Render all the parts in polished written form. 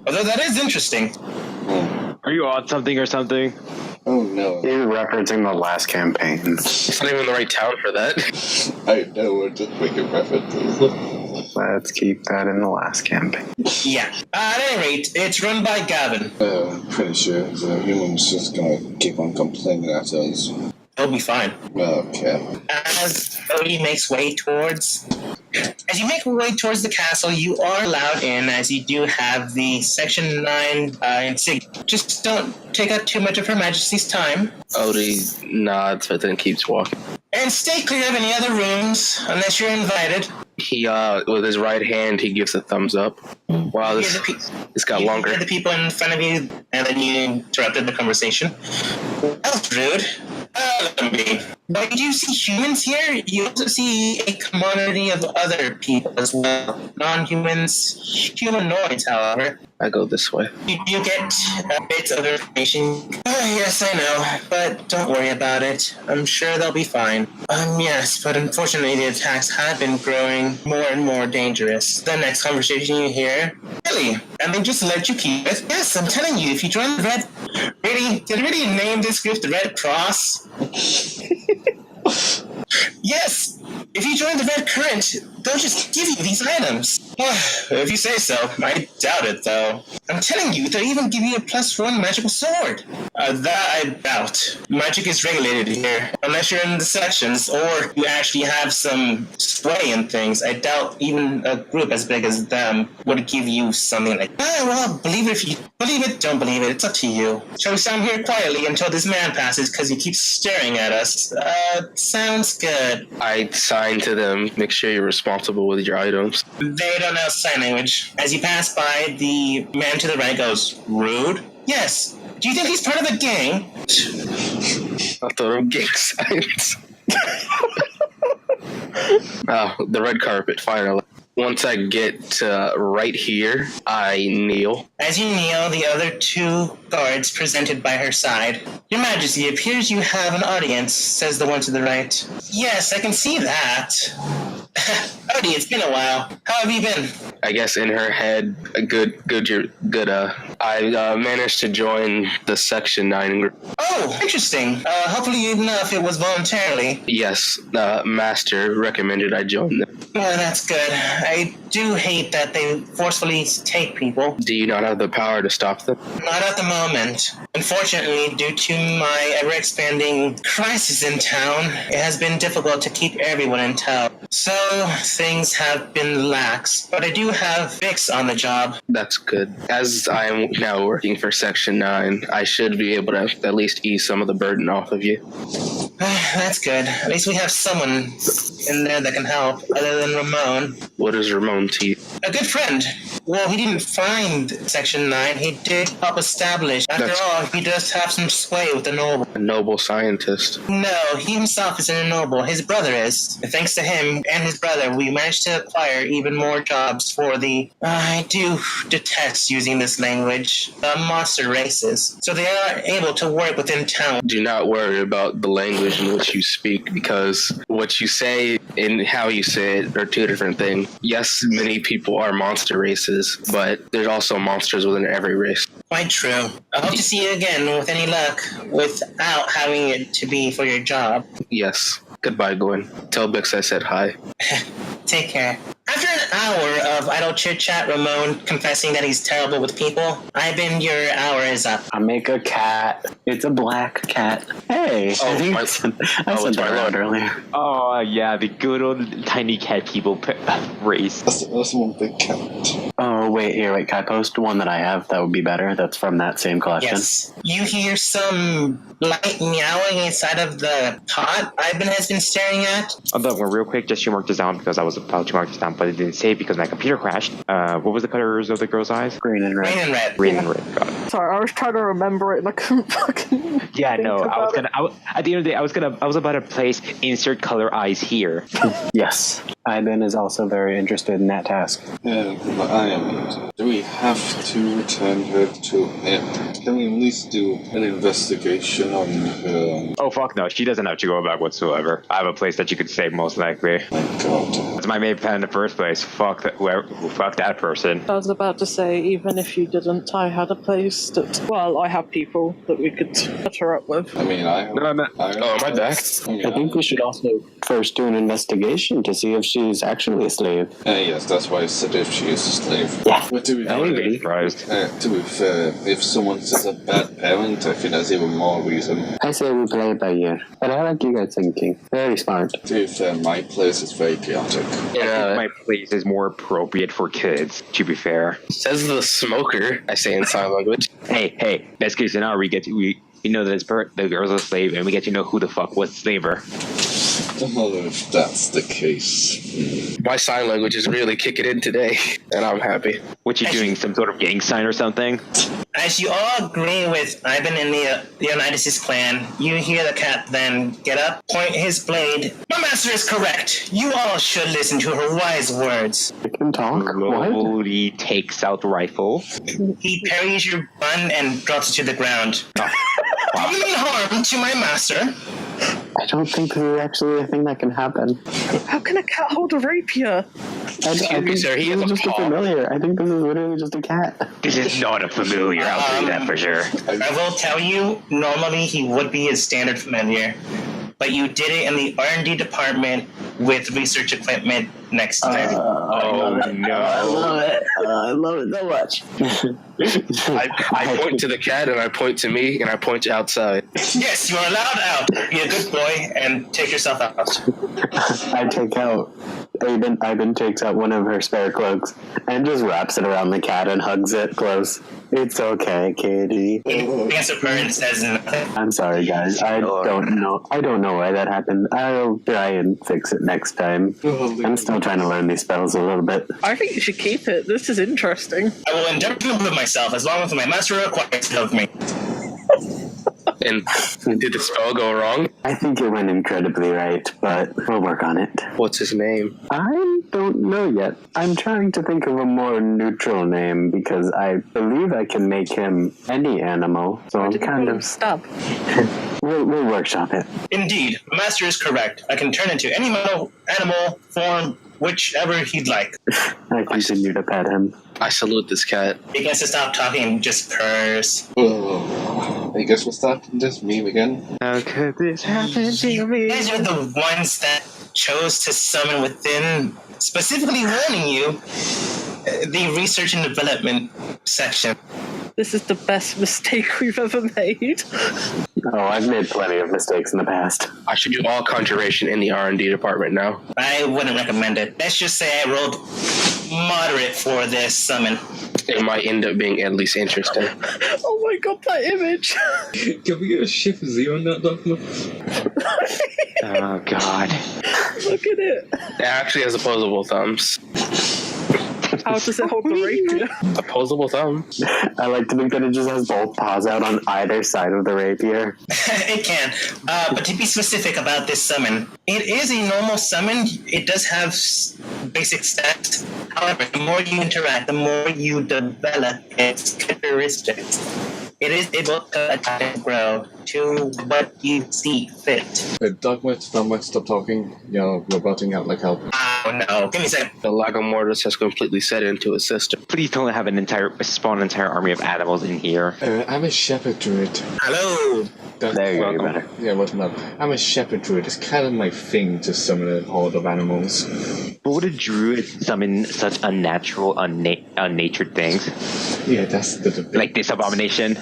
Although that is interesting. Are you on something or something? Oh no. You're referencing the last campaign. It's not even the right town for that. I know, we're just making references. Let's keep that in the last campaign. Yeah. At any rate, it's run by Gavin. I'm pretty sure the humans just gonna keep on complaining at us. He'll be fine. Okay. As you make way towards the castle, you are allowed in, as you do have the Section 9 insignia. Just don't take up too much of Her Majesty's time. Odie nods, but then keeps walking. And stay clear of any other rooms, unless you're invited. He, with his right hand, he gives a thumbs up. Wow, this got longer. You hear the people in front of you, and then you interrupted the conversation. That's rude. But you do see humans here. You also see a commodity of other people as well. Non-humans, humanoids, however. I go this way. You get bits of information. Yes, I know, but don't worry about it. I'm sure they'll be fine. Yes, but unfortunately the attacks have been growing more and more dangerous. The next conversation you hear, really, and they just let you keep it. Yes, I'm telling you, if you join the Red... Did they really name this group the Red Cross? Yes! If you join the Red Current, they'll just give you these items. If you say so. I doubt it, though. I'm telling you, they'll even give you a +1 magical sword. That I doubt. Magic is regulated here. Unless you're in the sections, or you actually have some sway in things. I doubt even a group as big as them would give you something like, well, believe it if you believe it, don't believe it. It's up to you. Shall we stand here quietly until this man passes, because he keeps staring at us? Sounds good. I sign to them. Make sure you're responsible with your items. They don't know sign language. As you pass by, the man to the right goes, rude? Yes. Do you think he's part of the gang? I thought of gang signs. Oh, the red carpet, finally. Once I get to right here, I kneel. As you kneel, the other two guards presented by her side. Your Majesty, it appears you have an audience, says the one to the right. Yes, I can see that. Odie, it's been a while. How have you been? I guess in her head, good. I managed to join the Section 9 group. Oh, interesting. Hopefully enough it was voluntarily. Yes, Master recommended I join them. Well, that's good. I do hate that they forcefully take people. Do you not have the power to stop them? Not at the moment. Unfortunately, due to my ever-expanding crisis in town, it has been difficult to keep everyone in town. So, things have been lax. But I do have Vix on the job. That's good. As I'm now working for Section 9, I should be able to at least ease some of the burden off of you. That's good. At least we have someone in there that can help, other than Ramon. What is Ramon to you? A good friend. Well, he didn't find Section 9. He did help establish. After all, he does have some sway with the noble. A noble scientist. No, he himself isn't a noble. His brother is. Thanks to him and his brother, we managed to acquire even more jobs for the... I do detest using this language. Monster races. So they are able to work within town. Do not worry about the language in which you speak, because what you say and how you say it are two different things. Yes, many people are monster races, but there's also monsters within every race. Quite true. I hope to see you again with any luck, without having it to be for your job. Yes. Goodbye, Gwen. Tell Bix I said hi. Take care. After an hour of idle chit-chat, Ramon confessing that he's terrible with people, your hour is up. I make a cat. It's a black cat. Hey, I said that word earlier. Oh, yeah, the good old tiny cat people race. That's one big cat. Oh, wait, can I post one that I have? That would be better. That's from that same collection. Yes. You hear some light meowing inside of the pot Ivan has been staring at. Although, real quick, just to mark this down because I was about to mark this down, but it didn't save because my computer crashed. What was the colors of the girl's eyes? Green and red. Green and red. Green and red. Got it. Sorry, I was trying to remember it and I couldn't fucking. Yeah, no, at the end of the day, I was about to place insert color eyes here. Yes. Ivan is also very interested in that task. Yeah, but I am 3 have to return her to him. Can we at least do an investigation on her? Oh, fuck no. She doesn't have to go back whatsoever. I have a place that you could save, most likely. My God. That's my main plan in the first place. Fuck that person. I was about to say, even if you didn't, I had a place that. Well, I have people that we could set her up with. I mean, I have... No, I'm not. Oh, am I back? I think we should also first do an investigation to see if she's actually a slave. Yes, that's why I said if she is a slave. Yeah. But to be I wouldn't fair, be surprised. to be fair, if someone says a bad parent, I think that's even more reason. I say we play it by ear. But I like you guys thinking. Very smart. To be fair, my place is very chaotic. I think my place is more appropriate for kids, to be fair. Says the smoker. I say in sign language. Hey, best case scenario, we know that the girl's a slave, and we get to know who the fuck was slaver. Well, if that's the case. My sign language is really kicking in today, and I'm happy. What you doing, some sort of gang sign or something? As you all agree with Ivan and the Leonidas' plan, you hear the cat then get up, point his blade. My master is correct. You all should listen to her wise words. I can talk. What? Slowly takes out the rifle. He parries your gun and drops it to the ground. Do you mean harm to my master? I don't think this is actually a thing that can happen. How can a cat hold a rapier? I think sir, he this has is a just a paw. familiar. I think this is literally just a cat. This is not a familiar, I'll tell you that for sure. I will tell you, normally he would be a standard familiar, but you did it in the R&D department with research equipment next time. Oh no. I love it so much. I point to the cat, and I point to me, and I point to outside. Yes, you are allowed out. Be a good boy and take yourself out. I take out. Ivan takes out one of her spare cloaks and just wraps it around the cat and hugs it close. It's okay, kitty. He looks at her and says nothing. I'm sorry, guys. I don't know. I don't know why that happened. I'll try and fix it next time. I'm still trying to learn these spells a little bit. I think you should keep it. This is interesting. I will endeavor to improve myself as long as my master requires it of me. And did the spell go wrong? I think it went incredibly right, but we'll work on it. What's his name? I don't know yet. I'm trying to think of a more neutral name because I believe I can make him any animal. So I'm kind of... Stab. We'll workshop it. Indeed, my master is correct. I can turn into any animal form, whichever he'd like. I continue to pet him. I salute this cat. He gets to stop talking and just purrs. Oh, I guess we're starting this meme again. How could this happen to me? You guys are the ones that chose to summon within, specifically warning you, the research and development section. This is the best mistake we've ever made. Oh, I've made plenty of mistakes in the past. I should do all conjuration in the R&D department now. I wouldn't recommend it. Let's just say I rolled moderate for this summon. It might end up being at least interesting. Oh my god, that image! Can we get a shift zero on that document? Oh god. Look at it. It actually has opposable thumbs. How does it hold the rapier? Opposable thumb. I like to think that it just has both paws out on either side of the rapier. It can. But to be specific about this summon, it is a normal summon. It does have basic stats. However, the more you interact, the more you develop its characteristics. It is able to adapt and grow to what you see fit. Wait, Dogmet, stop talking. Yeah, we're butting out like hell. Oh no, give me a second. The Lagomortis has completely set into a system. Please don't have an entire army of animals in here. I'm a shepherd druid. Hello. There you go, you're better. Yeah, welcome up. I'm a shepherd druid. It's kind of my thing to summon a horde of animals. But would a druid summon such unnatural, unnatured things? Yeah, that's the debate. Like this abomination?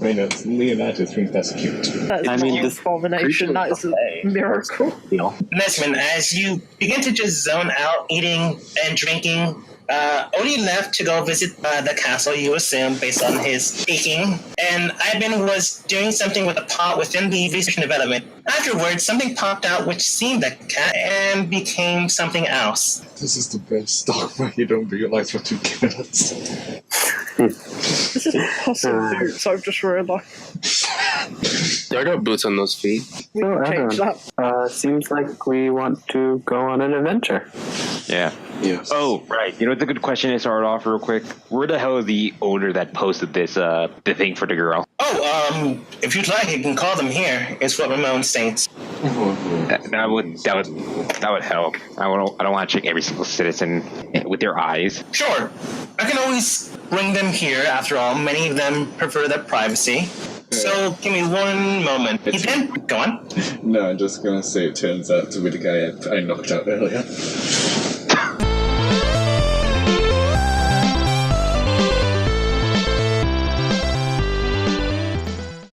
I know, Leonidas thinks that's cute. That is I mean, not this an abomination. That is a miracle. Nesman, as you begin to just zone out, eating and drinking, Odie left to go visit the castle, you assume, based on his speaking. And Ivan was doing something with a pot within the research and development. Afterwards, something popped out which seemed like a cat and became something else. This is the best dogma. You don't realize what you get us. This is possum boots, I've just realised. There are no boots on those feet. We can change that. Seems like we want to go on an adventure. Yeah. Yes. Oh, right. You know what the good question is to start off real quick? Where the hell is the owner that posted this, the thing for the girl? Oh, if you'd like, you can call them here. It's what Ramon states. That would help. I don't want to check every single citizen with their eyes. Sure. I can always bring them here. After all, many of them prefer their privacy. So, give me one moment. Ethan, go on. No, I'm just gonna say it turns out to be the guy I knocked out earlier.